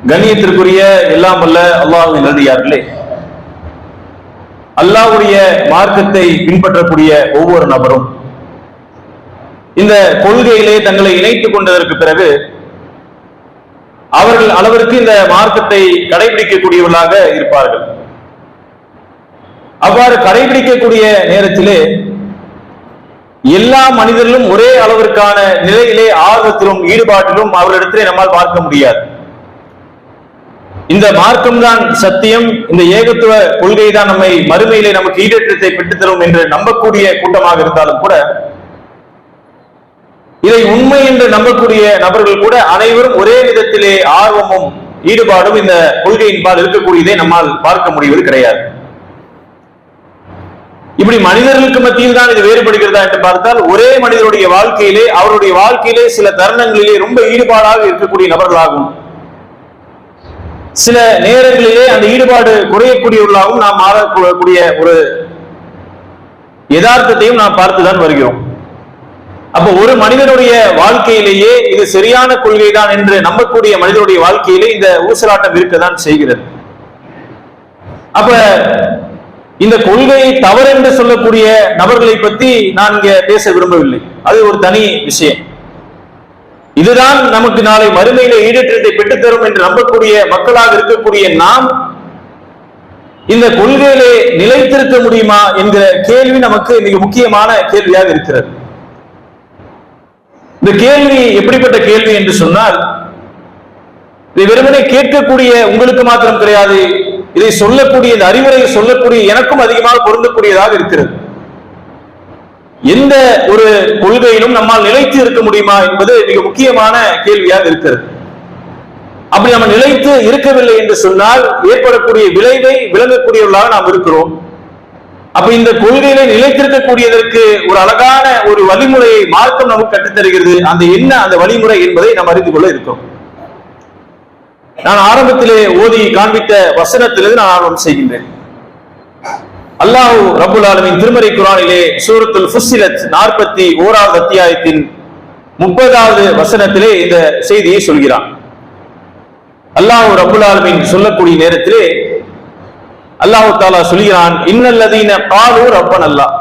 கண்ணியத்திற்குரிய எல்லாம் வல்ல அல்லாஹ்வின் நல்லடியார்களே, அல்லாஹ்வுடைய மார்க்கத்தை பின்பற்றக்கூடிய ஒவ்வொரு நபரும் இந்த கொள்கையிலே தங்களை இணைத்துக் கொண்டதற்கு பிறகு அவர்கள் அளவிற்கு இந்த மார்க்கத்தை கடைபிடிக்கக்கூடியவர்களாக இருப்பார்கள். அவ்வாறு கடைபிடிக்கக்கூடிய நேரத்திலே எல்லா மனிதர்களும் ஒரே அளவிற்கான நிலையிலே ஆர்வத்திலும் ஈடுபாட்டிலும் அவர்களிடத்திலே நம்மால் பார்க்க முடியாது. இந்த மார்க்கம்தான் சத்தியம், இந்த ஏகத்துவ கொள்கை தான் நம்மை மறுமையிலே நமக்கு ஈடேற்றத்தை பெற்றுத்தரும் என்று நம்பக்கூடிய கூட்டமாக இருந்தாலும் கூட, இதை உண்மை என்று நம்பக்கூடிய நபர்கள் கூட அனைவரும் ஒரே விதத்திலே ஆர்வமும் ஈடுபாடும் இந்த கொள்கையின்பால் இருக்கக்கூடியதை நம்மால் பார்க்க முடிவது கிடையாது. இப்படி மனிதர்களுக்கு மத்தியில் தான் இது வேறுபடுகிறதா என்று பார்த்தால், ஒரே மனிதனுடைய வாழ்க்கையிலே அவருடைய வாழ்க்கையிலே சில தருணங்களிலே ரொம்ப ஈடுபாடாக இருக்கக்கூடிய நபர்களாகும், சில நேரங்களிலே அந்த ஈடுபாடு குறையக்கூடியவர்களாகவும் நாம் மாறக்கூடிய ஒரு யதார்த்தத்தையும் நாம் பார்த்துதான் வருகிறோம். அப்ப ஒரு மனிதனுடைய வாழ்க்கையிலேயே இது சரியான கொள்கை தான் என்று நம்பக்கூடிய மனிதனுடைய வாழ்க்கையிலே இந்த ஊசலாட்டம் இருக்கதான் செய்கிறது. அப்ப இந்த கொள்கையை தவறென்று சொல்லக்கூடிய நபர்களை பற்றி நான் இங்க பேச விரும்பவில்லை, அது ஒரு தனி விஷயம். இதுதான் நமக்கு நாளை மறுமையில ஈடேற்றத்தை பெற்றுத்தரும் என்று நம்பக்கூடிய மக்களாக இருக்கக்கூடிய நாம் இந்த கொள்கையிலே நிலைத்திருக்க முடியுமா என்கிற கேள்வி நமக்கு மிக முக்கியமான கேள்வியாக இருக்கிறது. இந்த கேள்வி எப்படிப்பட்ட கேள்வி என்று சொன்னால், இதை வெறுமனே கேட்கக்கூடிய உங்களுக்கு மாத்திரம் கிடையாது, இதை சொல்லக்கூடிய இந்த அறிவுரையை சொல்லக்கூடிய எனக்கும் அதிகமாக பொருந்தக்கூடியதாக இருக்கிறது. எந்த ஒரு கொள்கையிலும் நம்மால் நிலைத்து இருக்க முடியுமா என்பது மிக முக்கியமான கேள்வியாக இருக்கிறது. அப்படி நம்ம நிலைத்து இருக்கவில்லை என்று சொன்னால் ஏற்படக்கூடிய விளைவை விளங்கக்கூடியவர்களாக நாம் இருக்கிறோம். அப்ப இந்த கொள்கையில நிலைத்திருக்கக்கூடியதற்கு ஒரு அழகான ஒரு வழிமுறையை மார்க்கம் நமக்கு கற்றுத்தருகிறது. அந்த என்ன அந்த வழிமுறை என்பதை நாம் அறிந்து கொள்ள இருக்கிறோம். நான் ஆரம்பத்திலே ஓதி காண்பித்த வசனத்திலிருந்து நான் ஆரம்பம் செய்கின்றேன். அல்லாஹ் ரப்புல் ஆலமீன் திருமறை குர்ஆனிலே சூரத்துல் ஃபுஸ்ஸிலத் 41வது அத்தியாயத்தின் 30வது வசனத்திலே இந்த செய்தியை சொல்கிறான். அல்லாஹ் ரப்புல் ஆலமீன் சொல்லக்கூடிய நேரத்திலே அல்லாஹ் தஆலா சொல்கிறான், இன்னல்லதீன காலு ரப்பன அல்லாஹ்,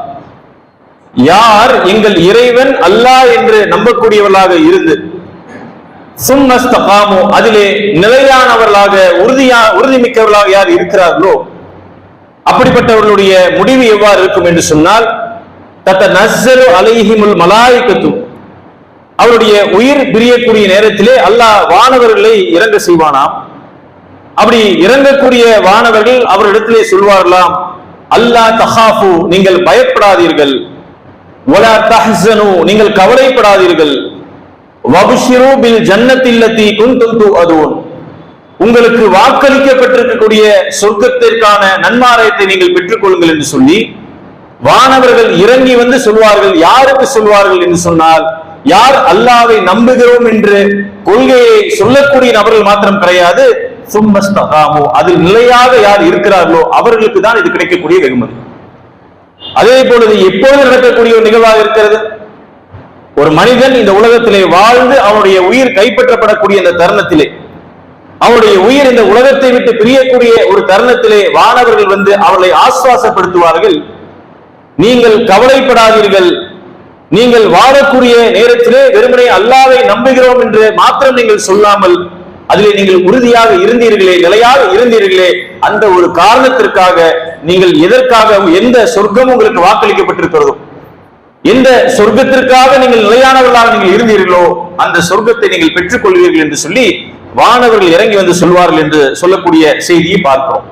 யார் எங்கள் இறைவன் அல்லாஹ் என்று நம்பக்கூடியவர்களாக இருந்து சும்மஸ்தகாமு அதிலே நிலையானவர்களாக உறுதிமிக்கவர்களாக யார் இருக்கிறார்களோ அப்படிப்பட்டவர்களுடைய முடிவு எவ்வாறு இருக்கும் என்று சொன்னால், தத்தனஸ்ஸலு அலைஹிமுல் மலாயிகத்து, அவருடைய உயிர் பிரியக்கூடிய நேரத்திலே அல்லாஹ் வானவர்களை இறங்க செய்வானாம். அப்படி இறங்கக்கூடிய வானவர்கள் அவரிடத்திலே சொல்வார்களாம், அல்லா தஹாஃபு, நீங்கள் பயப்படாதீர்கள், வலா தஹ்ஸனு, நீங்கள் கவலைப்படாதீர்கள், வபஷிரு பில் ஜன்னத்தில்லதி குன்தும் துஅதுன், உங்களுக்கு வாக்களிக்கப்பட்டிருக்கக்கூடிய சொர்க்கத்திற்கான நன்மாராயத்தை நீங்கள் பெற்றுக் கொள்ளுங்கள் என்று சொல்லி வானவர்கள் இறங்கி வந்து சொல்வார்கள். யாருக்கு சொல்வார்கள் என்று சொன்னால், யார் அல்லாஹ்வை நம்புகிறோம் என்று கொள்கையை சொல்லக்கூடிய நபர்கள் மாத்திரம் கிடையாது, சும்மஸ்தகாமு, அதில் நிலையாக யார் இருக்கிறார்களோ அவர்களுக்கு தான் இது கிடைக்கக்கூடிய வெகுமதி. அதே பொழுது எப்போது நடக்கக்கூடிய ஒரு நிகழ்வாக இருக்கிறது, ஒரு மனிதன் இந்த உலகத்திலே வாழ்ந்து அவனுடைய உயிர் கைப்பற்றப்படக்கூடிய இந்த தருணத்திலே, அவருடைய உயிர் இந்த உலகத்தை விட்டு பிரியக்கூடிய ஒரு தருணத்திலே வானவர்கள் வந்து அவர்களை ஆசுவாசப்படுத்துவார்கள். நீங்கள் கவலைப்படாதீர்கள், நீங்கள் வாழக்கூடிய நேரத்திலே வெறுமனே அல்லாஹ்வை நம்புகிறோம் என்று மாத்திரம் நீங்கள் சொல்லாமல் அதிலே நீங்கள் உறுதியாக இருந்தீர்களே, நிலையாக இருந்தீர்களே, அந்த ஒரு காரணத்திற்காக நீங்கள் எதற்காக எந்த சொர்க்கம் உங்களுக்கு வாக்களிக்கப்பட்டிருக்கிறதோ, எந்த சொர்க்கத்திற்காக நீங்கள் நிலையானவர்களாக நீங்கள் இருந்தீர்களோ அந்த சொர்க்கத்தை நீங்கள் பெற்றுக் கொள்வீர்கள் என்று சொல்லி வானவர்கள் இறங்கி வந்து சொல்வார்கள் என்று சொல்லக்கூடிய செய்தியை பார்க்கிறோம்.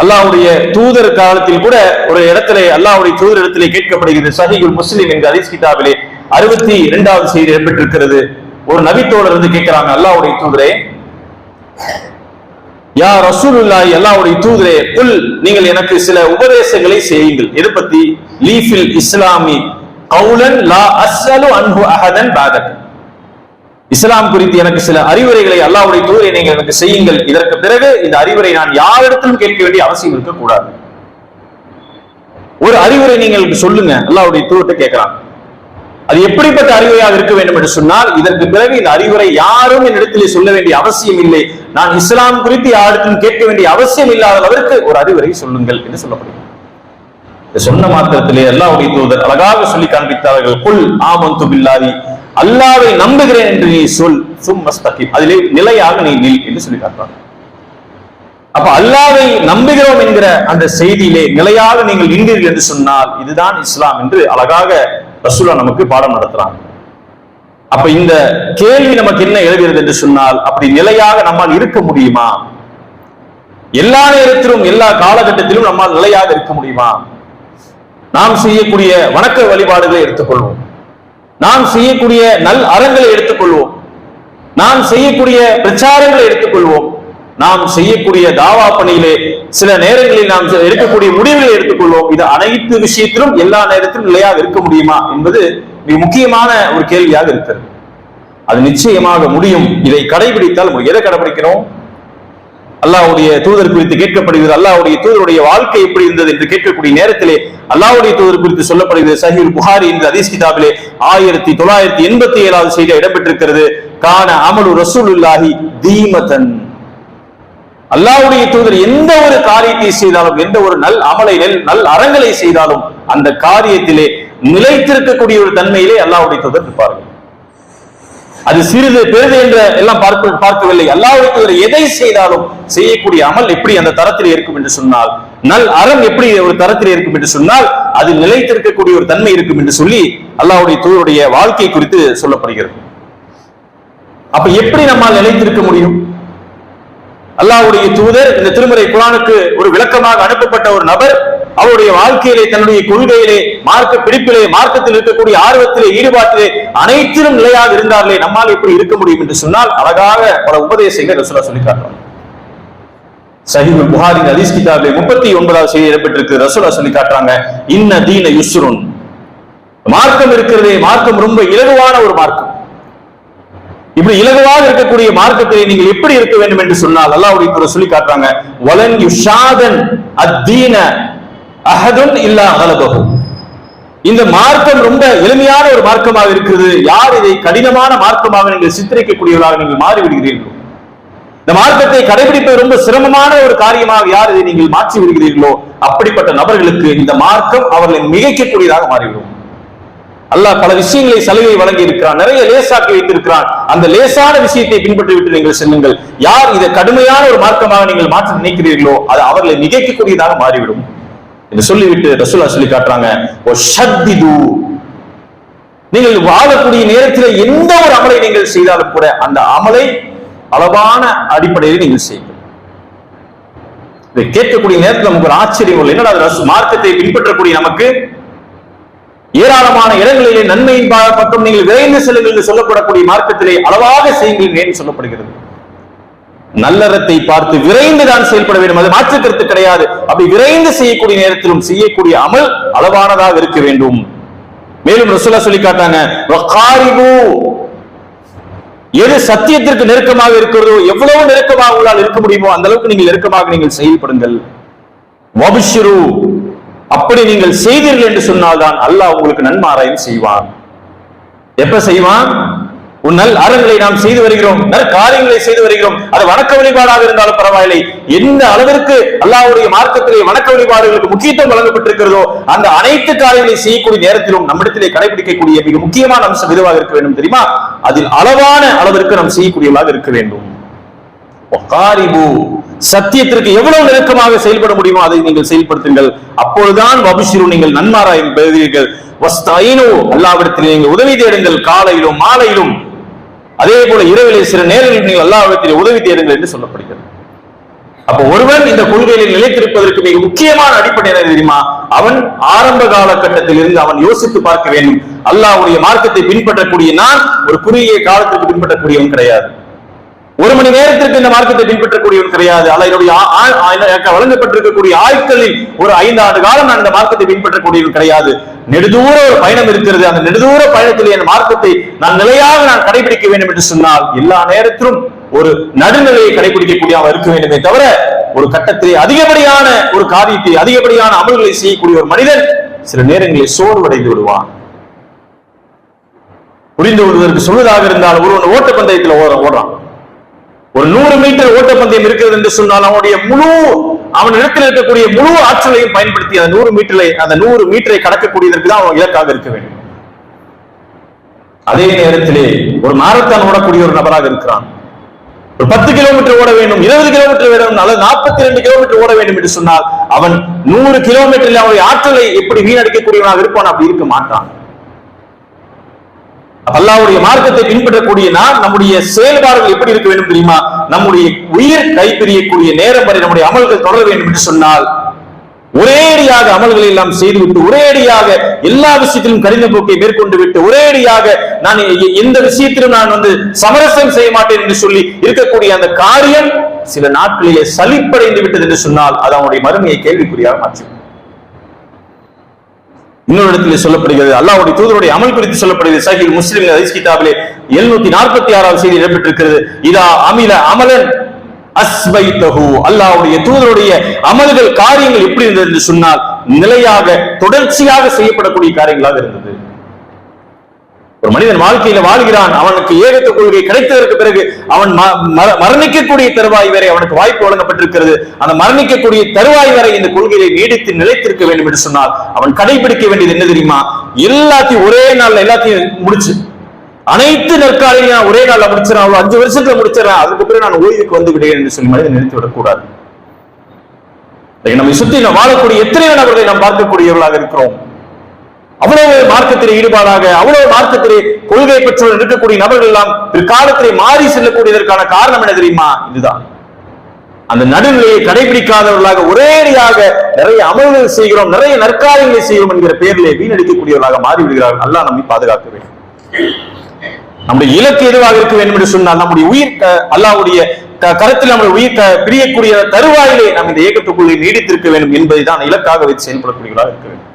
அல்லாஹ்வுடைய தூதர் காலத்தில் கூட ஒரு இடத்திலே அல்லாஹ்வுடைய தூதர் இடத்திலே கேட்கப்படுகிறது. சஹீஹுல் முஸ்லிம் என்ற ஹதீஸ் கிதாபிலே 62வது செய்தி இடம்பெற்றிருக்கிறது. ஒரு நபித்தோழர் வந்து கேட்கிறாங்க, அல்லாஹ்வுடைய தூதரே, யா ரசூலுல்லாஹி, அல்லாஹ்வுடைய தூதரே, குல், நீங்கள் எனக்கு சில உபதேசங்களை செய்யுங்கள். எது பத்தி? லீஃபில் இஸ்லாமி கௌலன் லா அஸ்அலு அன்ஹு அஹதன் பஅதக், இஸ்லாம் குறித்து எனக்கு சில அறிவுரைகளை அல்லாஹ்வுடைய தூதரை நீங்கள் எனக்கு செய்யுங்கள். இதற்கு பிறகு இந்த அறிவுரை நான் யாரிடத்திலும் கேட்க வேண்டிய அவசியம் இருக்கக்கூடாது. ஒரு அறிவுரை நீங்கள் சொல்லுங்க, அல்லாஹ்வுடைய தூதர்கிட்ட கேட்கிறான். அது எப்படிப்பட்ட அறிவுரையாக இருக்க வேண்டும் என்று சொன்னால், இதற்கு பிறகு இந்த அறிவுரை யாரும் என்னிடத்திலே சொல்ல வேண்டிய அவசியம் இல்லை, நான் இஸ்லாம் குறித்து யாருக்கும் கேட்க வேண்டிய அவசியம் இல்லாத அளவிற்கு ஒரு அறிவுரை சொல்லுங்கள் என்று சொல்லப்படுகிறது. சொன்ன மாத்திரத்திலே அல்லாஹ்வுடைய தூதர் அழகாக சொல்லி காண்பித்தார்கள், குல் ஆமன்து பில்லாஹி, அல்லாஹ்வை நம்புகிறேன் என்று நீ சொல், சும்மஸ்தகிம், அதிலே நிலையாக நீ நில் என்று சொல்லி காட்டுறாங்க. அப்ப அல்லாஹ்வை நம்புகிறோம் என்கிற அந்த செய்தியிலே நிலையாக நீங்கள் நின்றீர்கள் என்று சொன்னால் இதுதான் இஸ்லாம் என்று அழகாக ரசூலுல்லாஹ் நமக்கு பாடம் நடத்துறாங்க. அப்ப இந்த கேள்வி நமக்கு என்ன எழுகிறது என்று சொன்னால், அப்படி நிலையாக நம்மால் இருக்க முடியுமா? எல்லா நேரத்திலும் எல்லா காலகட்டத்திலும் நம்மால் நிலையாக இருக்க முடியுமா? நாம் செய்யக்கூடிய வணக்க வழிபாடுகளை எடுத்துக்கொள்வோம், நாம் செய்யக்கூடிய நல் அறங்களை எடுத்துக்கொள்வோம், நாம் செய்யக்கூடிய பிரச்சாரங்களை எடுத்துக்கொள்வோம், நாம் செய்யக்கூடிய தாவா பணியிலே சில நேரங்களில் நாம் எடுக்கக்கூடிய முடிவுகளை எடுத்துக்கொள்வோம். இது அனைத்து விஷயத்திலும் எல்லா நேரத்திலும் நிலையாக இருக்க முடியுமா என்பது மிக முக்கியமான ஒரு கேள்வியாக இருக்கிறது. அது நிச்சயமாக முடியும். இதை கடைபிடித்தால் எதை கடைபிடிக்கிறோம்? அல்லாஹ்வுடைய தூதர் குறித்து கேட்கப்படுகிறது, அல்லாஹ்வுடைய தூதருடைய வாழ்க்கை எப்படி இருந்தது என்று கேட்கக்கூடிய நேரத்திலே அல்லாஹ்வுடைய தூதர் குறித்து சொல்லப்படுகிறது. சஹீஹ் புகாரி என்ற ஹதீஸ் கிதாபிலே 1987வது செய்தியாக இடம்பெற்றிருக்கிறது. கான அமலு ரசூலுல்லாஹி தீமதன், அல்லாஹ்வுடைய தூதர் எந்த ஒரு காரியத்தை செய்தாலும், எந்த ஒரு நல் அமலை நல் அறங்களை செய்தாலும் அந்த காரியத்திலே நிலைத்திருக்கக்கூடிய ஒரு தன்மையிலே அல்லாஹ்வுடைய தூதர் இருப்பார்கள். அது சிறிது பெரிது என்ற எல்லாம் பார்க்கவில்லை. அல்லாஹ்வுடைய தூதர் எதை செய்தாலும் செய்யக்கூடிய அமல் எப்படி அந்த தரத்தில் இருக்கும் என்று சொன்னால், நல் அறம் எப்படி ஒரு தரத்தில் இருக்கும் என்று சொன்னால் அது நிலைத்திருக்கக்கூடிய ஒரு தன்மை இருக்கும் என்று சொல்லி அல்லாஹ்வுடைய தூதருடைய வாழ்க்கை குறித்து சொல்லப்படுகிறது. அப்ப எப்படி நம்மால் நிலைத்திருக்க முடியும்? அல்லாஹ்வுடைய தூதர் இந்த திருமறை குர்ஆனுக்கு ஒரு விளக்கமாக அனுப்பப்பட்ட ஒரு நபர், அவருடைய வாழ்க்கையிலே தன்னுடைய கொள்கையிலே மார்க்க பிடிப்பிலே மார்க்கத்தில் இருக்கக்கூடிய ஆர்வத்திலே ஈடுபாட்டிலே அனைத்திலும் நிலையாக இருந்தார்களே, நம்மால் எப்படி இருக்க முடியும் என்று சொன்னால் அழகாக பல உபதேசங்களை ரசூலுல்லாஹ் சொல்லி காட்டுறாங்க. சஹீஹ் புகாரி ஹதீஸ் கிதாபிலே 39வது செய்தி இடம்பெற்றிருக்கு. ரசூலுல்லாஹ் சொல்லி காட்டுறாங்க, இன்ன தீன யுஸ்ருன், மார்க்கம் இருக்கிறதே மார்க்கம் ரொம்ப இலகுவான ஒரு மார்க்கம். இப்படி இலகுவாக இருக்கக்கூடிய மார்க்கத்தை நீங்கள் எப்படி இருக்க வேண்டும் என்று சொன்னால் அல்லாஹ்வுடைய தூதர் சொல்லி காட்டுறாங்க, வலன் யுஷாதன் அத்தீன அஹதுன் இல்லா கலபஹு, இந்த மார்க்கம் ரொம்ப எளிமையான ஒரு மார்க்கமாக இருக்கிறது, யார் இதை கடினமான மார்க்கமாக நீங்கள் சித்தரிக்கக்கூடியவர்களாக நீங்கள் மாறிவிடுகிறீர்களோ, இந்த மார்க்கத்தை கடைபிடிப்பது ரொம்ப சிரமமான ஒரு காரியமாக யார் இதை நீங்கள் மாற்றி விடுகிறீர்களோ அப்படிப்பட்ட நபர்களுக்கு இந்த மார்க்கம் அவர்களை மிகைக்கக்கூடியதாக மாறிவிடும். அல்லாஹ் பல விஷயங்களை சலுகை வழங்கி இருக்கிறான், நிறைய லேசாக்கி வைத்திருக்கிறான். அந்த லேசான விஷயத்தை பின்பற்றி விட்டு நீங்கள் செல்லுங்கள். யார் இதை கடுமையான ஒரு மார்க்கமாக நீங்கள் மாற்ற நினைக்கிறீர்களோ அது அவர்களை மிகைக்கக்கூடியதாக மாறிவிடும் என்று சொல்லிவிட்டு ரசூலுல்லாஹ் சொல்லி காட்டுறாங்க, நீங்கள் வாழக்கூடிய நேரத்தில் எந்த ஒரு அமலை நீங்கள் செய்தாலும் கூட அந்த அமலை அளவான அடிப்படையில் நீங்கள் செய்யுங்கள். இதை கேட்கக்கூடிய நேரத்தில் நமக்கு ஒரு ஆச்சரியம் இல்லை, என்னடா மார்க்கத்தை பின்பற்றக்கூடிய நமக்கு ஏராளமான இடங்களிலே நன்மையின் பக்கம் நீங்கள் விரைந்து செல்லுங்கள் என்று சொல்லப்படக்கூடிய மார்க்கத்திலே அளவாக செய்யுங்கள் ஏன் சொல்லப்படுகிறது? நல்லறத்தை பார்த்து விரைந்து தான் செயல்பட வேண்டும், அது மாற்று கருத்து கிடையாது. அப்படி விரைந்து செய்யக்கூடிய நேரத்திலும் செய்யக்கூடிய அமல் அளவானதாக இருக்க வேண்டும். மேலும் ரசூலுல்லாஹ் சொல்லி காட்டாங்க, எது சத்தியத்திற்கு நெருக்கமாக இருக்கிறதோ, எவ்வளவு நெருக்கமாக உங்களால் இருக்க முடியுமோ அந்த அளவுக்கு நீங்கள் நெருக்கமாக நீங்கள் செயல்படுங்கள். வபிஷ்ரு, அப்படி நீங்கள் செய்தீர்கள் என்று சொன்னால்தான் அல்லாஹ் உங்களுக்கு நன்மாராயம் செய்வான். எப்ப செய்வான்? உன் நல் அறங்களை நாம் செய்து வருகிறோம், காரியங்களை செய்து வருகிறோம், அது வணக்க வழிபாடாக இருந்தாலும் பரவாயில்லை. எந்த அளவிற்கு அல்லாஹ்வுடைய மார்க்கத்திலே வணக்க வழிபாடுகளுக்கு முக்கியத்துவம் வழங்கப்பட்டிருக்கிறதோ அந்த அனைத்து காரியங்களை செய்யக்கூடிய நேரத்திலும் நம்மிடத்திலே கடைபிடிக்கக்கூடிய மிக முக்கியமான அம்சம் எதுவாக இருக்க வேண்டும் தெரியுமா? அதில் அளவான அளவிற்கு நாம் செய்யக்கூடியவர்களாக இருக்க வேண்டும். சத்தியத்திற்கு எவ்வளவு நெருக்கமாக செயல்பட முடியுமோ அதை நீங்கள் செயல்படுத்துங்கள். அப்பொழுதுதான் வபிஷிரு, நீங்கள் நன்மாராயம் பெறுவீர்கள். வஸ்தைனு, அல்லாஹ்விடத்தில் நீங்கள் உதவி தேடுங்கள், காலையிலும் மாலையிலும். அதே போல இரவிலே சில நேரங்களில் நீங்கள் அல்லாஹ்விடத்தில் உதவி தேடுங்கள் என்று சொல்லப்படுகிறது. அப்ப ஒருவன் இந்த கொள்கையில் நிலைத்திருப்பதற்கு மிக முக்கியமான அடிப்படை என்ன தெரியுமா? அவன் ஆரம்ப காலகட்டத்தில் இருந்து அவன் யோசித்து பார்க்க வேண்டும். அல்லாஹ்வுடைய மார்க்கத்தை பின்பற்றக்கூடிய நான் ஒரு குறுகிய காலத்திற்கு பின்பற்றக்கூடியவன் கிடையாது, ஒரு மணி நேரத்திற்கு இந்த மார்க்கத்தை பின்பற்றக்கூடியவன் கிடையாது. வழங்கப்பட்டிருக்கக்கூடிய ஆட்களில் ஒரு 5 ஆண்டு காலம் நான் இந்த மார்க்கத்தை பின்பற்றக்கூடியவன் கிடையாது. நெடுதூர ஒரு பயணம் இருக்கிறது, அந்த நெடுதூர பயணத்தில் என் மார்க்கத்தை நான் நிலையாக நான் கடைபிடிக்க வேண்டும் என்று சொன்னால் எல்லா நேரத்திலும் ஒரு நடுநிலையை கடைபிடிக்கக்கூடியவன் இருக்க வேண்டுமே தவிர ஒரு கட்டத்திலே அதிகப்படியான ஒரு காரியத்தை அதிகப்படியான அமல்களை செய்யக்கூடிய ஒரு மனிதன் சில நேரங்களில் சோர்வடைந்து விடுவான். புரிந்து கொள்வதற்கு சொல்வதாக இருந்தால் ஒருவன் ஓட்டப்பந்தயத்தில் ஓடுறான், ஒரு 100 மீட்டர் ஓட்டப்பந்தயம் இருக்கிறது என்று சொன்னால் அவன் இடத்தில் இருக்கக்கூடிய முழு ஆற்றலையும் பயன்படுத்தி அந்த 100 மீட்டரை கடக்கக்கூடியதற்கு தான் அவன் இலக்காக இருக்க வேண்டும். அதே நேரத்திலே ஒரு மாரத்தான் ஓடக்கூடிய ஒரு நபராக இருக்கிறான், ஒரு 10 கிலோமீட்டர் ஓட வேண்டும், 20 கிலோமீட்டர் வேண்டும், அல்லது 42 கிலோமீட்டர் ஓட வேண்டும் என்று சொன்னால் அவன் 100 கிலோமீட்டரில் அவனுடைய ஆற்றலை எப்படி வீணடிக்கக்கூடியவனாக இருப்பான்? அப்படி இருக்க மாட்டான். அல்லாஹ்வுடைய மார்க்கத்தை பின்பற்றக்கூடிய நாம் நம்முடைய செயல்பாடுகள் எப்படி இருக்க வேண்டும் தெரியுமா? நம்முடைய உயிர் கைப்பிரியக்கூடிய நேரம் வரை நம்முடைய அமல்கள் தொடர வேண்டும் என்று சொன்னால் ஒரேடியாக அமல்களை எல்லாம் செய்துவிட்டு, ஒரேடியாக எல்லா விஷயத்திலும் கடின போக்கை மேற்கொண்டு விட்டு, ஒரேடியாக நான் எந்த விஷயத்திலும் நான் சமரசம் செய்ய மாட்டேன் என்று சொல்லி இருக்கக்கூடிய அந்த காரியம் சில நாட்களிலே சலிப்படைந்து விட்டது என்று சொன்னால் அது அவனுடைய மறுமையை கேள்விக்குறியாக மாற்றும். இன்னொரு இடத்திலே சொல்லப்படுகிறது, அல்லாஹ்வுடைய தூதருடைய அமல் குறித்து சொல்லப்படுகிறது. சஹீஹ் முஸ்லிம் ஹதீஸ் கிதாபிலே 746வது செய்தி இடம்பெற்றிருக்கிறது. இதா அமில அமலன் அஸ்பைதஹு, அல்லாஹ்வுடைய தூதருடைய அமல்கள் காரியங்கள் எப்படி இருந்தது என்று சொன்னால் நிலையாக தொடர்ச்சியாக செய்யப்படக்கூடிய காரியங்களாக இருந்தது. ஒரு மனிதன் வாழ்க்கையில வாழ்கிறான், அவனுக்கு ஏகத்துவ கொள்கை கிடைத்ததற்கு பிறகு அவன் மரணிக்கக்கூடிய தருவாய் வரை அவனுக்கு வாய்ப்பு வழங்கப்பட்டிருக்கிறது. அந்த மரணிக்கக்கூடிய தருவாய் வரை இந்த கொள்கையை நீடித்து நிலைத்திருக்க வேண்டும் என்று சொன்னால் அவன் கடைபிடிக்க வேண்டியது என்ன தெரியுமா? எல்லாத்தையும் ஒரே நாள்ல எல்லாத்தையும் முடிச்சு, அனைத்து நற்காலையும் நான் ஒரே நாள்ல முடிச்சிடறேன், 5 வருஷத்துல முடிச்சிடறேன், அதுக்கு பிறகு நான் ஓய்வுக்கு வந்து விடுகிறேன் என்று சொல்லி மனிதன் நினைத்து விடக்கூடாது. நம்மை சுற்றி வாழக்கூடிய எத்தனையோ நபர்களை நாம் பார்க்கக்கூடியவர்களாக இருக்கிறோம். அவ்வளவு மார்க்கத்திலே ஈடுபாடாக, அவ்வளவு மார்க்கத்திலே கொள்கை பெற்றோர் இருக்கக்கூடிய நபர்கள் எல்லாம் பிற்காலத்திலே மாறி செல்லக்கூடியதற்கான காரணம் என்ன தெரியுமா? இதுதான். அந்த நடுநிலையை கடைபிடிக்காதவர்களாக ஒரேடியாக நிறைய அமல்கள் செய்கிறோம், நிறைய நற்காரியங்களை செய்கிறோம் என்கிற பெயரிலே வீணடிக்கக்கூடியவர்களாக மாறிவிடுகிறார்கள். அல்லாஹ் நம்மை பாதுகாக்க வேண்டும். நம்முடைய இலக்கு எதுவாக இருக்க வேண்டும் என்று சொன்னால் நம்முடைய உயிர் அல்லாஹ்வுடைய கருத்தில் நம்முடைய உயிர் பிரியக்கூடிய தருவாயிலே நாம் இந்த ஏகத்துக்குள்ளே நீடித்திருக்க வேண்டும் என்பதை தான் இலக்காக வைத்து செயல்படக்கூடியவர்களாக இருக்க வேண்டும்.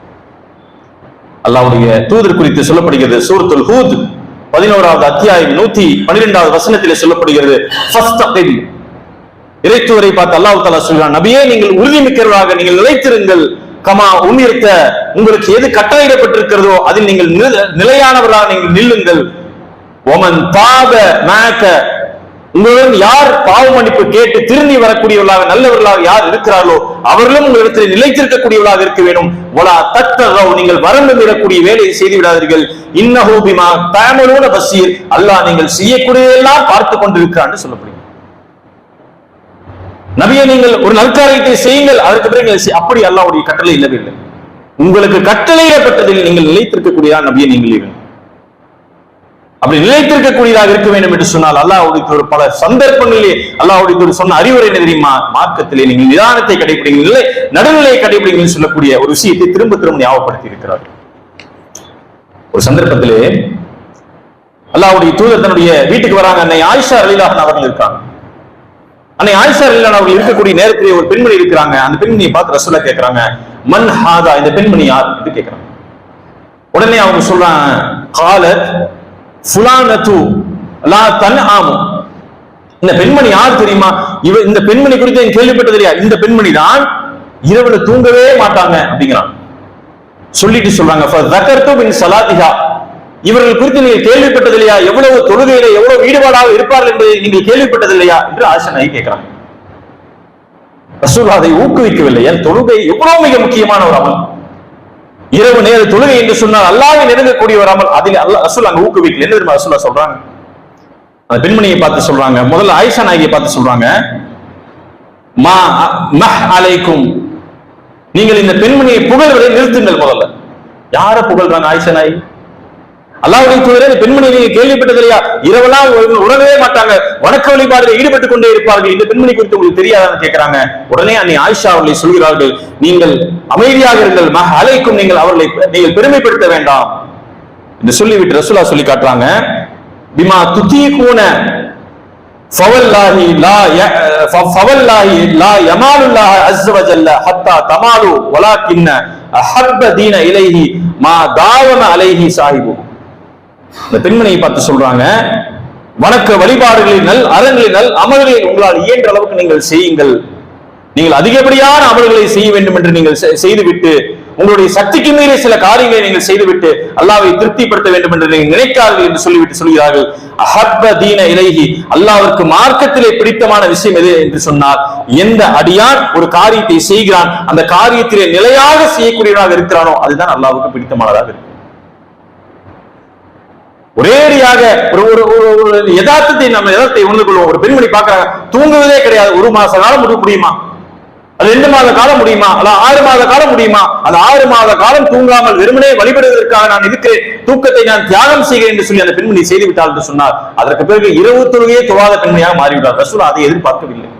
அல்லாஹ்வுடைய தூதர் குறித்து சொல்லப்படுகிறது. சூரத்துல் ஹூத் 11வது அத்தியாயம் 112வது வசனத்திலே சொல்லப்படுகிறது, ஃபஸ்தகிம், இறைத்தூதரை பார்த்து அல்லாஹ் தஆலா சொல்றான், நபியே நீங்கள் உறுதிமிக்கவர்களாக நீங்கள் நிலைத்திருங்கள், கமா உமிர்த்த, உங்களுக்கு எது கட்டளையிடப்பட்டிருக்கிறதோ அதில் நீங்கள் நிலையானவர்களாக நீங்கள் நில்லுங்கள். ஒமன் தாப மஅக, உங்களுடன் யார் பாவ மன்னிப்பு கேட்டு திரும்பி வரக்கூடியவர்களாக நல்லவர்களாக யார் இருக்கிறார்களோ அவர்களும் உங்களிடத்தில் நிலைத்திருக்கக்கூடியவர்களாக இருக்க வேண்டும். வலா தத்தகவ், நீங்கள் வரம்பு மீறக்கூடிய வேலையை செய்து விடாதீர்கள். இன்னஹு பிமா தஅமலூன பஸீர், அல்லாஹ் நீங்கள் செய்யக்கூடியதெல்லாம் பார்த்து கொண்டிருக்கிறான்னு சொல்லப்படுகிறது. நபியே நீங்கள் ஒரு நற்காரியத்தை செய்யுங்கள், அதற்கு பிறகு அப்படி அல்லாஹ்வுடைய கட்டளை இல்லவே இல்லை. உங்களுக்கு கட்டளையிடப்பட்டதில் நீங்கள் நிலைத்திருக்கக்கூடியதான் நபியே நீங்கள் இருங்கள். அப்படி நிலைத்திருக்கக்கூடியதாக இருக்க வேண்டும் என்று சொன்னால் அல்லாஹ்வுடைய பல சந்தர்ப்பங்களிலே அல்லாஹ்வுடைய சொன்ன அறிவுரை என்ன தெரியுமா? மார்க்கத்திலே நீங்கள் நிதானத்தை கடைபிடிங்கள், நடுநிலையை கடைபிடிங்கள் சொல்லக்கூடிய ஒரு விஷயத்தை திரும்ப திரும்ப ஞாபகப்படுத்தி இருக்கிறார். ஒரு சந்தர்ப்பத்திலே அல்லாஹ்வுடைய தூதர் தன்னுடைய வீட்டுக்கு வராங்க. அன்னை ஆயிஷா ரலியல்லாஹு அன்ஹா அவர்கள் இருக்காங்க. அன்னை ஆயிஷா ரலியல்லாஹு அன்ஹா அவர்கள் இருக்கக்கூடிய நேரத்திலே ஒரு பெண்மணி இருக்கிறாங்க. அந்த பெண்மணியை பார்த்து ரசூலுல்லாஹ் கேட்கிறாங்க, மன் ஹாதா, இந்த பெண்மணி யார் என்று கேட்கிறாங்க. உடனே அவங்க சொல்றாங்க, காலத் ஃபுலானது லா தன்ஆமு, இந்த பெண்மணி யார் தெரியுமா? இந்த பெண்மணி குறித்து நான் கேள்விப்பட்டது இல்லையா? இந்த பெண்மணி தான் இரவுல தூங்கவே மாட்டாங்க அப்படிங்கிறாங்க. சொல்லிட்டு சொல்றாங்க, ஃபதகர்து மின் ஸலாத்திஹா, இவர்கள் குறித்து நீங்கள் கேள்விப்பட்டது இல்லையா? எவ்வளவு தொழுகையில எவ்வளவு ஈடுபாடாக இருப்பார்கள் என்பதை நீங்கள் கேள்விப்பட்டது இல்லையா என்று ஆயிஷா நாயகி கேட்கிறாங்க. ரசூலுல்லாஹ் அதை ஊக்குவிக்கவில்லை. ஏன்? தொழுகை எவ்வளவு மிக முக்கியமான ஒரு அமல். இரவு நேர தொழுகை என்று சொன்னால் அல்லாஹ்வை நெருங்கக்கூடிய ஒரு அமல். அதில் அல்லாஹ் ரசூல் அங்க ஊக்குவிக்கல. என்ன தெரியுமா ரசூலுல்லாஹ் சொல்றாங்க? அந்த பெண்மணியை பார்த்து சொல்றாங்க, முதல்ல ஆயிஷா நாயகியை பார்த்து சொல்றாங்க, மா மஹ் அலைக்கும், நீங்கள் இந்த பெண்மணியை புகழ்வதை நிறுத்துங்கள். முதல்ல யார புகழ்றாங்க? ஆயிஷா நாயகி. அல்லாஹ்வுடைய தூதரே, இந்த பெண்மணி நீங்க கேள்விப்பட்டது இல்லையா? இரவெல்லாம் உறங்கவே மாட்டாங்க, வணக்க வழிபாடுகளில் ஈடுபட்டுக் கொண்டே இருப்பார்கள், இந்த பெண்மணி குறித்து உங்களுக்கு தெரியாதான்னு கேட்கிறாங்க. உடனே அன்னை ஆயிஷா அவர்களை சொல்கிறார்கள், நீங்கள் அமைதியாக இருங்கள், மஹ் அலைக்கும், நீங்கள் அவர்களை நீங்கள் பெருமைப்படுத்த வேண்டாம் என்று சொல்லிவிட்டு ரசூலுல்லாஹ் சொல்லி காட்டுறாங்க, பிமா துதீகுன ஃபவல்லாஹி லா யமாலுல்லாஹ் அஸ்ஸ வஜல்ல ஹத்தா தமாலு வலாக்கின்ன அஹப்ப தீன இலைஹி மா தாவம அலைஹி சாஹிபு. இந்த பெண்மணியை பார்த்து சொல்றாங்க, வணக்க வழிபாடுகளில் நல் அறங்களில் நல் அமல்களில் உங்களால் இயன்ற அளவுக்கு நீங்கள் செய்யுங்கள். நீங்கள் அதிகப்படியான அமல்களை செய்ய வேண்டும் என்று நீங்கள் செய்துவிட்டு உங்களுடைய சக்திக்கு மீறி சில காரியங்களை நீங்கள் செய்துவிட்டு அல்லாஹ்வை திருப்திப்படுத்த வேண்டும் என்று நீங்கள் நினைக்காதீர்கள் என்று சொல்லிவிட்டு சொல்கிறார்கள். அஹப்ப தீன இலைஹி, அல்லாஹ்விற்கு மார்க்கத்திலே பிடித்தமான விஷயம் எது என்று சொன்னால், எந்த அடியான் ஒரு காரியத்தை செய்கிறான் அந்த காரியத்திலே நிலையாக செய்யக்கூடியவனாக இருக்கிறானோ அதுதான் அல்லாஹ்வுக்கு பிடித்தமானதாக இருக்கு. ஒரேடியாக ஒரு யதார்த்தத்தை நம்ம யதார்த்தத்தை உணர்ந்து கொள்வோம். ஒரு பெண்மணி பார்க்கிறாங்க, தூங்குவதே கிடையாது, 1 மாச காலம் முடியுமா, அது 2 மாத காலம் முடியுமா, அல்ல 6 மாத காலம் முடியுமா, அது 6 மாத காலம் தூங்காமல் வெறுமனே வழிபடுவதற்காக நான் இருக்கிறேன், தூக்கத்தை நான் தியாகம் செய்கிறேன் என்று சொல்லி அந்த பெண்மணி செய்து விட்டால் என்று சொன்னார். அதற்கு பிறகு இரவு தொழுகையே தொழாத பெண்மணியாக மாறிவிட்டார். ரசூல் அதை எதிர்பார்க்கவில்லை.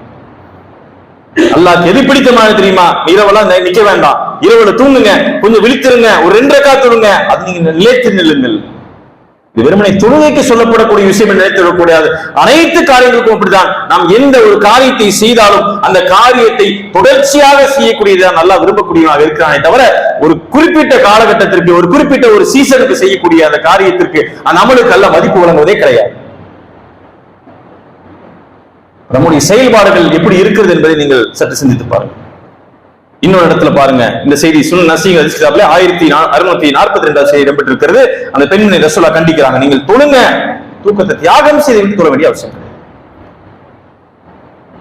அல்லாஹ்க்கு எது பிடித்தமான தெரியுமா, இரவெல்லாம் நிக்க வேண்டாம், இரவுல தூங்குங்க, கொஞ்சம் விழித்திருங்க, ஒரு 2 ரக்காத் தொழுங்க, அது நீங்க நிலைத்து நில்லுங்கள். இது வெறுமனை தொழுகைக்கு சொல்லப்படக்கூடிய விஷயம் என்று நினைத்துவிடக்கூடாது. அனைத்து காரியங்களுக்கும் அப்படித்தான். நாம் எந்த ஒரு காரியத்தை செய்தாலும் அந்த காரியத்தை தொடர்ச்சியாக செய்யக்கூடியதான் நல்லா விரும்பக்கூடியவனாக இருக்கிறானே தவிர ஒரு குறிப்பிட்ட காலகட்டத்திற்கு ஒரு குறிப்பிட்ட ஒரு சீசனுக்கு செய்யக்கூடிய அந்த காரியத்திற்கு அந்த அமலுக்கு அல்ல மதிப்பு வழங்குவதே கிடையாது. நம்முடைய செயல்பாடுகள் எப்படி இருக்கிறது என்பதை நீங்கள் சற்று சிந்தித்து பாருங்கள். இன்னொரு இடத்துல பாருங்க, இந்த செய்தி சுனன் நசீஹ் ஹதீஸ் கிதாபிலே 1642 செய்தி இடம்பெற்றிருக்கிறது. அந்த பெண்மணி ரசூலா கண்டிக்கிறாங்க, நீங்கள் தொழுங்க, தூக்கத்தை தியாகம் செய்து தொழ வேண்டிய அவசியம் கிடையாது.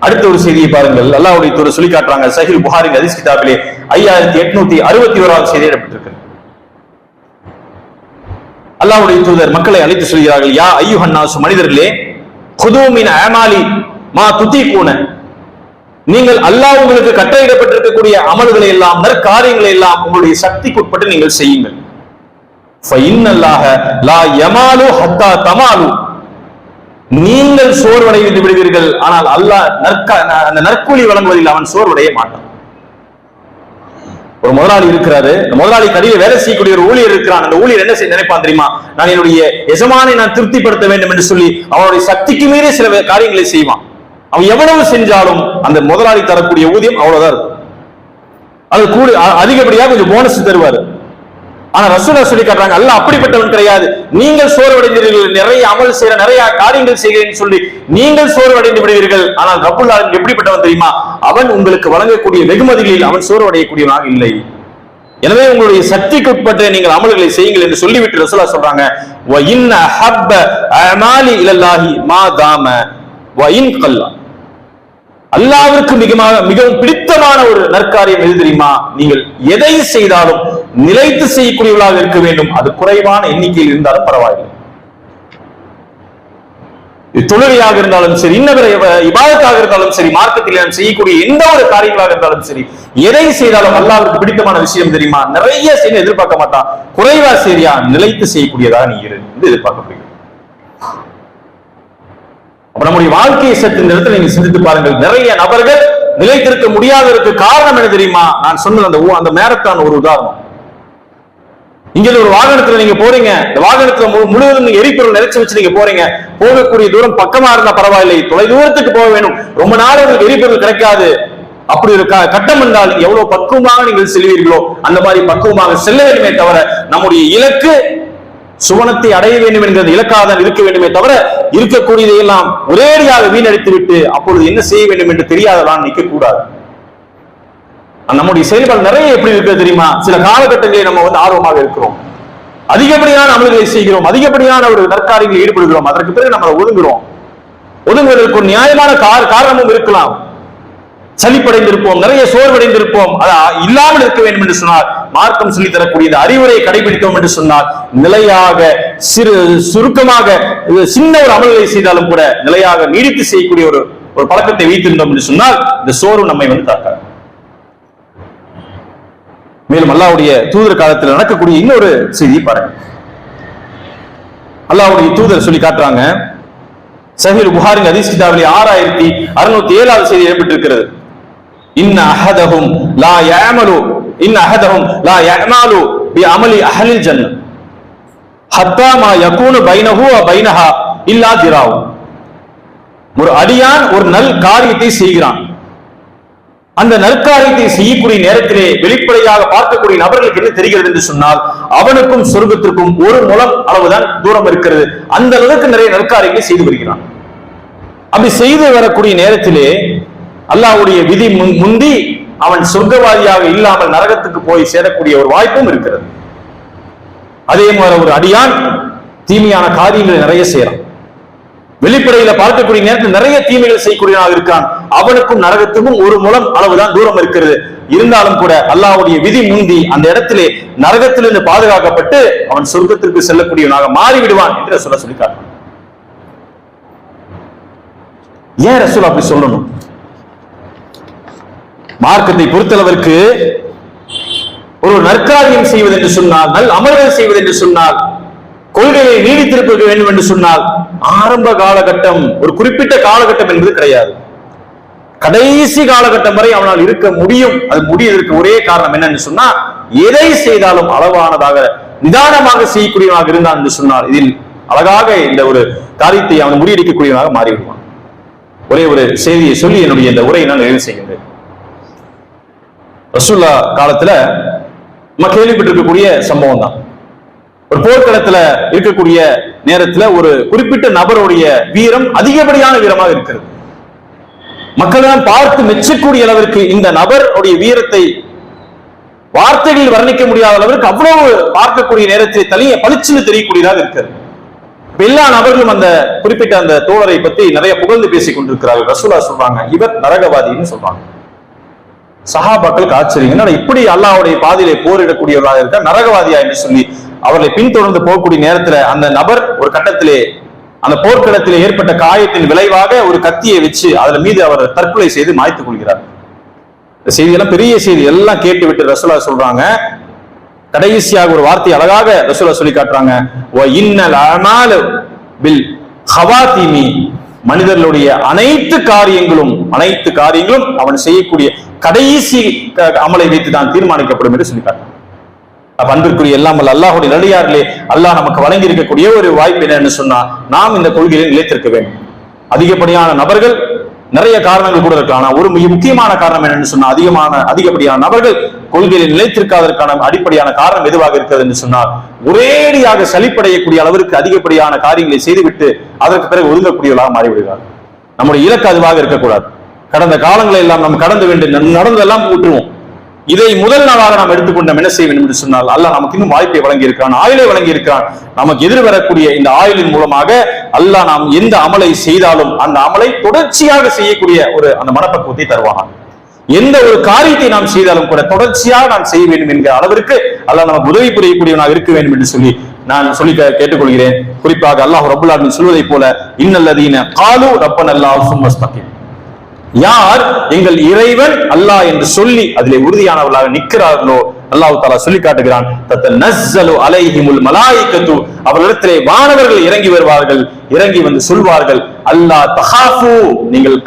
அடுத்த ஒரு செய்தியை பாருங்கள், அல்லாஹ்வுடைய தூதர் சொல்லி காட்டுறாங்க. சஹீஹ் புகாரி ஹதீஸ் கிதாபிலே 5861 செய்தி இடம்பெற்றிருக்கிறது. அல்லாஹ்வுடைய தூதர் மக்களை அழைத்து சொல்கிறார்கள், யா அய்யுஹன் நாஸ், மனிதர்களே, குது மின் அமாலி மா துதீகூன, நீங்கள் அல்லாஹ் உங்களுக்கு கட்டளையிடப்பட்டிருக்கக்கூடிய அமல்களை எல்லாம் நற்காரியங்களை எல்லாம் உங்களுடைய சக்திக்கு உட்பட்டு நீங்கள் செய்யுங்கள். ஃபஇன்னல்லாஹ லா யமாலு ஹத்தா தமாலு, நீங்கள் சோர்வடைந்து விடுவீர்கள், ஆனால் அல்லாஹ் அந்த நற்கூலி வழங்குவதில் அவன் சோர்வடைய மாட்டான். ஒரு முதலாளி இருக்கிறாரு, முதலாளி கடையில் வேலை செய்யக்கூடிய ஒரு ஊழியர் இருக்கிறான். அந்த ஊழியர் என்ன செய்ய நினைப்பான் தெரியுமா, நான் என்னுடைய எஜமானை நான் திருப்திப்படுத்த வேண்டும் என்று சொல்லி அவனுடைய சக்திக்கு மீறி சில காரியங்களை செய்வான். அவன் எவ்வளவு செஞ்சாலும் அந்த முதலாளி தரக்கூடிய ஊதியம் அவ்வளவுதான் இருக்கும். அது கூட அதிகப்படியாக கொஞ்சம் போனஸ் தருவாரு. ஆனா ரசூலுல்லாஹ் சொல்லி காட்டுறாங்க, அல்லாஹ் அப்படிப்பட்டவன் கிடையாது. நீங்கள் சோர்வடைந்தீர்கள், நிறைய அமல் செய்யற, நிறைய காரியங்கள் செய்கிறேன்னு சொல்லி நீங்கள் சோர்வடைந்து விடுவீர்கள். ஆனால் ரப்புல் ஆலமீன் எப்படிப்பட்டவன் தெரியுமா, அவன் உங்களுக்கு வழங்கக்கூடிய வெகுமதிகளில் அவன் சோர்வடையக்கூடியவனாக இல்லை. எனவே உங்களுடைய சக்திக்கு உட்பட்ட நீங்கள் அமல்களை செய்யுங்கள் என்று சொல்லிவிட்டு ரசூலுல்லாஹ் சொல்றாங்க, வ இன்ன ஹப்ப அமாலி இலல்லாஹி மா தாம வ இன் கல்லா, அல்லாஹ்விற்கு மிகவும் பிடித்தமான ஒரு நற்காரியம் எது தெரியுமா, நீங்கள் எதை செய்தாலும் நிலைத்து செய்யக்கூடியவர்களாக இருக்க வேண்டும். அது குறைவான எண்ணிக்கையில் இருந்தாலும் பரவாயில்லை. தொழுகையாக இருந்தாலும் சரி, இன்ன இபாதத்தாக இருந்தாலும் சரி, மார்க்கத்தில் நாம் செய்யக்கூடிய எந்த ஒரு காரியங்களாக இருந்தாலும் சரி, எதை செய்தாலும் அல்லாஹ்விற்கு பிடித்தமான விஷயம் தெரியுமா, நிறைய செய்ய எதிர்பார்க்க மாட்டான், குறைவா சரியா நிலைத்து செய்யக்கூடியதாக நீ இரு என்று எதிர்பார்க்கப்படுகிறது. நம்முடைய வாழ்க்கையை சற்று இந்த இடத்துல நீங்க சிந்தித்து பாருங்கள். நிறைய நபர்கள் நிலைத்திருக்க முடியாததற்கு காரணம் என்ன தெரியுமா, நான் சொன்னது அந்த மேரத்தான் ஒரு உதாரணம். இங்க ஒரு வாகனத்துல நீங்க போறீங்க, இந்த வாகனத்துல முழுவதும் நீங்க எரிபொருள் நிறைச்சு வச்சு நீங்க போறீங்க, போகக்கூடிய தூரம் பக்கமா இருந்தா பரவாயில்லை, தொலை தூரத்துக்கு போக வேணும், ரொம்ப நாள் உங்களுக்கு எரிபொருள் கிடைக்காது, அப்படி ஒரு கட்டம் என்றால் எவ்வளவு பக்குவமாக நீங்கள் செல்வீர்களோ அந்த மாதிரி பக்குவமாக செல்ல வேண்டுமே தவிர நம்முடைய இலக்கு சுவனத்தை அடைய வேண்டும் என்கிற இலக்காக தான் இருக்க வேண்டுமே தவிர இருக்கக்கூடியதையெல்லாம் ஒரேடியாக வீணடித்து விட்டு அப்பொழுது என்ன செய்ய வேண்டும் என்று தெரியாததான் நிற்க கூடாது. நம்முடைய செயல்பாடு நிறைய எப்படி இருக்கிறது தெரியுமா, சில காலகட்டங்களில் நம்ம ஆர்வமாக இருக்கிறோம், அதிகப்படியான அமல்களை செய்கிறோம், அதிகப்படியான ஒரு நற்காரியங்களில் ஈடுபடுகிறோம், அதற்கு பிறகு நம்ம ஒதுங்குறோம். ஒதுங்குவதற்கு ஒரு நியாயமான காரணமும் இருக்கலாம். சலிப்படைந்திருப்போம், நிறைய சோர்வடைந்திருப்போம், இல்லாமல் இருக்க வேண்டும் என்று சொன்னால் மார்க்கம் சொல்லி தரக்கூடிய இந்த அறிவுரையை கடைபிடித்தோம் என்று சொன்னால் நிலையாக சுருக்கமாக சின்ன ஒரு அமல்களை செய்தாலும் கூட நிலையாக நீடித்து செய்யக்கூடிய ஒரு பழக்கத்தை வைத்திருந்தோம் என்று சொன்னால் இந்த சோர்வு நம்மை தாக்காது. மேலும் அல்லாஹ்வுடைய தூதர் காலத்தில் நடக்கக்கூடிய இன்னொரு செய்தி பாருங்க. அல்லாஹ்வுடைய தூதர் சொல்லி காட்டுறாங்க, சஹீஹ் புகாரி ஹதீஸ் கிதாபிலே 6607 செய்தி இடம்பெற்றிருக்கிறது. இன்ன அஹதஹும் லா யஅமலு பி அமலி அஹ்லில் ஜன்னah ஹத்தா மா யகூனு பைனஹு வ பைனஹா இல்லா திராவ். ஒரு அடியான் ஒரு நல் காரியத்தை செய்கிறான், அந்த நற்காரியத்தை செய்யக்கூடிய நேரத்திலே வெளிப்படையாக பார்க்கக்கூடிய நபர்களுக்கு என்ன தெரிகிறது என்று சொன்னால் அவனுக்கும் சொர்க்கத்திற்கும் 1 முழம் அளவுதான் தூரம் இருக்கிறது. அந்த அளவுக்கு நிறைய நற்காரியங்களை செய்து வருகிறான். அப்படி செய்து வரக்கூடிய நேரத்திலே அல்லாஹ்வுடைய விதி முந்தி அவன் சொர்க்கவாதியாக இல்லாமல் நரகத்துக்கு போய் சேரக்கூடிய ஒரு வாய்ப்பும் இருக்கிறது. அதே மாதிரி ஒரு அடியான் தீமையான காரியங்களை நிறைய செய்யறான், வெளிப்படையில பார்க்கக்கூடிய நேரத்தில் நிறைய தீமைகள் செய்யக்கூடியவனாக இருக்கான், அவனுக்கும் நரகத்துக்கும் ஒரு முழம் அளவுதான் தூரம் இருக்கிறது. இருந்தாலும் கூட அல்லாஹ்வுடைய விதி முந்தி அந்த இடத்திலே நரகத்திலிருந்து பாதுகாக்கப்பட்டு அவன் சொர்க்கத்திற்கு செல்லக்கூடியவனாக மாறிவிடுவான் என்று ரசூல் சொல்லி காட்டுறான். ஏன் ரசூல் அப்படி சொல்லணும்? மார்க்கத்தை பொறுத்தளவிற்கு ஒரு நற்காரியம் செய்வது என்று சொன்னால், நல் அமல்கள் செய்வது என்று சொன்னால், கொள்கையை நீடித்திருக்க வேண்டும் என்று சொன்னால் ஆரம்ப காலகட்டம், ஒரு குறிப்பிட்ட காலகட்டம் என்பது கிடையாது. கடைசி காலகட்டம் வரை அவனால் இருக்க முடியும். அது முடியதற்கு ஒரே காரணம் என்னன்னு சொன்னா, எதை செய்தாலும் அளவானதாக நிதானமாக செய்யக்கூடியவனாக இருந்தான் என்று சொன்னால் இதில் அழகாக இந்த ஒரு காரியத்தை அவன் முறியடிக்கக்கூடியவனாக மாறிவிடுவான். ஒரே ஒரு செய்தியை சொல்லி என்னுடைய இந்த உரையை நான் நிறைவு செய்கின்றேன். ரசூலுல்லா காலத்துல நம்ம கேள்விப்பட்டிருக்கக்கூடிய சம்பவம் தான். ஒரு போர்க்களத்துல இருக்கக்கூடிய நேரத்துல ஒரு குறிப்பிட்ட நபருடைய வீரம் அதிகப்படியான வீரமாக இருக்கிறது. மக்கள் பார்த்து மெச்சக்கூடிய அளவிற்கு இந்த நபருடைய வீரத்தை வார்த்தைகளில் வர்ணிக்க முடியாத அளவிற்கு அவ்வளவு பார்க்கக்கூடிய நேரத்தில் தனியே பளிச்சுன்னு தெரியக்கூடியதாக இருக்கிறது. எல்லா நபர்களும் அந்த குறிப்பிட்ட அந்த தோழரை பத்தி நிறைய புகழ்ந்து பேசிக் கொண்டிருக்கிறார்கள். ரசூலா சொல்றாங்க, இவர் நரகவாதின்னு சொல்றாங்க. சஹாபாக்களுக்கு ஆச்சரியம், என்னடா இப்படி அல்லாஹ்வுடைய பாதையிலே போரிடக்கூடியவர்களாக இருக்க நரகவாதியா என்று சொல்லி அவர்களை பின்தொடர்ந்து போகக்கூடிய நேரத்துல அந்த நபர் ஒரு கட்டத்திலே அந்த போர்க்களத்திலே ஏற்பட்ட காயத்தின் விளைவாக ஒரு கத்தியை வச்சு அதுல மீது அவர் தற்கொலை செய்து மாய்த்துக் கொள்கிறார். இந்த செய்தியெல்லாம் பெரிய செய்தி எல்லாம் கேட்டு விட்டு ரசூலா சொல்றாங்க, கடைசியாக ஒரு வார்த்தை அழகாக ரசூலா சொல்லி காட்டுறாங்க, இன்னல் அமாலு பில் ஹவாத்திமி, மனிதர்களுடைய அனைத்து காரியங்களும் அவன் செய்யக்கூடிய கடைசி அமலை வைத்து தான் தீர்மானிக்கப்படும் என்று சொல்லி காட்டுறாங்க. அன்பிற்குரிய எல்லாம் அல்லாஹ்வுடைய நல்லடியார்களே, அல்லாஹ் நமக்கு வழங்கி இருக்கக்கூடிய ஒரு வாய்ப்பு என்னன்னு சொன்னா, நாம் இந்த கொள்கையில் நிலைத்திருக்க வேண்டும். அதிகப்படியான நபர்கள் நிறைய காரணங்கள் கூட இருக்கலாம். ஒரு மிக முக்கியமான காரணம் என்னன்னு சொன்னா, அதிகப்படியான நபர்கள் கொள்கையில் நிலைத்திருக்காதற்கான அடிப்படையான காரணம் எதுவாக இருக்கிறது என்று சொன்னால், ஒரேடியாக சலிப்படையக்கூடிய அளவிற்கு அதிகப்படியான காரியங்களை செய்துவிட்டு அதற்கு பிறகு ஒதுங்கக்கூடியவர்களாக மாறிவிடுகிறார். நம்முடைய இலக்கு அதுவாக இருக்கக்கூடாது. கடந்த காலங்களை எல்லாம் நாம் கடந்து வேண்டும், நடந்ததெல்லாம் விட்டுருவோம். இதை முதல் நாளாக நாம் எடுத்துக்கொண்டோம். என்ன செய்ய வேண்டும் என்று சொன்னால், அல்லாஹ் நமக்கு இன்னும் வாய்ப்பை வழங்கி இருக்கிறான், ஆயுளை வழங்கி இருக்கிறான். நமக்கு எதிர்வரக்கூடிய இந்த ஆயுளின் மூலமாக அல்லாஹ் நாம் எந்த அமலை செய்தாலும் அந்த அமலை தொடர்ச்சியாக செய்யக்கூடிய ஒரு அந்த மனப்பக்குவத்தை தருவான். எந்த ஒரு காரியத்தை நாம் செய்தாலும் கூட தொடர்ச்சியாக நாம் செய்ய வேண்டும் என்கிற அளவிற்கு அல்லாஹ் நமக்கு உதவி புரியக்கூடியவனாக இருக்க வேண்டும் என்று சொல்லி நான் கேட்டுக்கொள்கிறேன். குறிப்பாக அல்லாஹ் ரப்புல் ஆலமீன் சொல்வதை போல, இன்னல்லதீன காலு ரப்பனல்லாஹு சும்ம இஸ்தகீம், யார் எங்கள் இறைவன் அல்லாஹ் என்று சொல்லி அதிலே உறுதியானவர்களாக நிற்கிறார்களோ அல்லாஹ் தஆலா சொல்லி காட்டுகிறான், தத்தனஸ்ஸலு அலைஹிமுல் மலாயிகத்து, அவர்களிடத்திலே வானவர்கள் இறங்கி வருவார்கள், இறங்கி வந்து சொல்வார்கள், அல்லா தஹாஃபு, நீங்கள்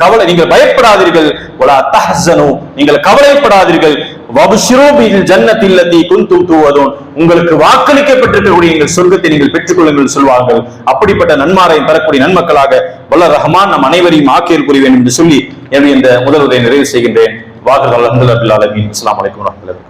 பயப்படாதீர்கள், வலா தஹ்ஸனு, நீங்கள் கவலைப்படாதீர்கள், வப்ஷிரு பில் ஜன்னத்தி அல்லதி குன்தும் துவதுன், உங்களுக்கு வாக்களிக்கப்பட்டிருக்கக்கூடிய எங்கள் சொர்க்கத்தை நீங்கள் பெற்றுக்கொள்ளுங்கள் சொல்வார்கள். அப்படிப்பட்ட நன்மாரை பெறக்கூடிய நன்மக்களாக வல்ல ரஹ்மான் நம் அனைவரையும் ஆக்கியல் புரிய வேண்டும் என்று சொல்லி என்னுடைய இந்த முதல் உரையை நிறைவு செய்கின்றேன். வாஹிர் அல்ஹம்துலில்லாஹி ரப்பில் ஆலமீன். அஸ்ஸலாமு அலைக்கும் வரஹ்மத்துல்லாஹி.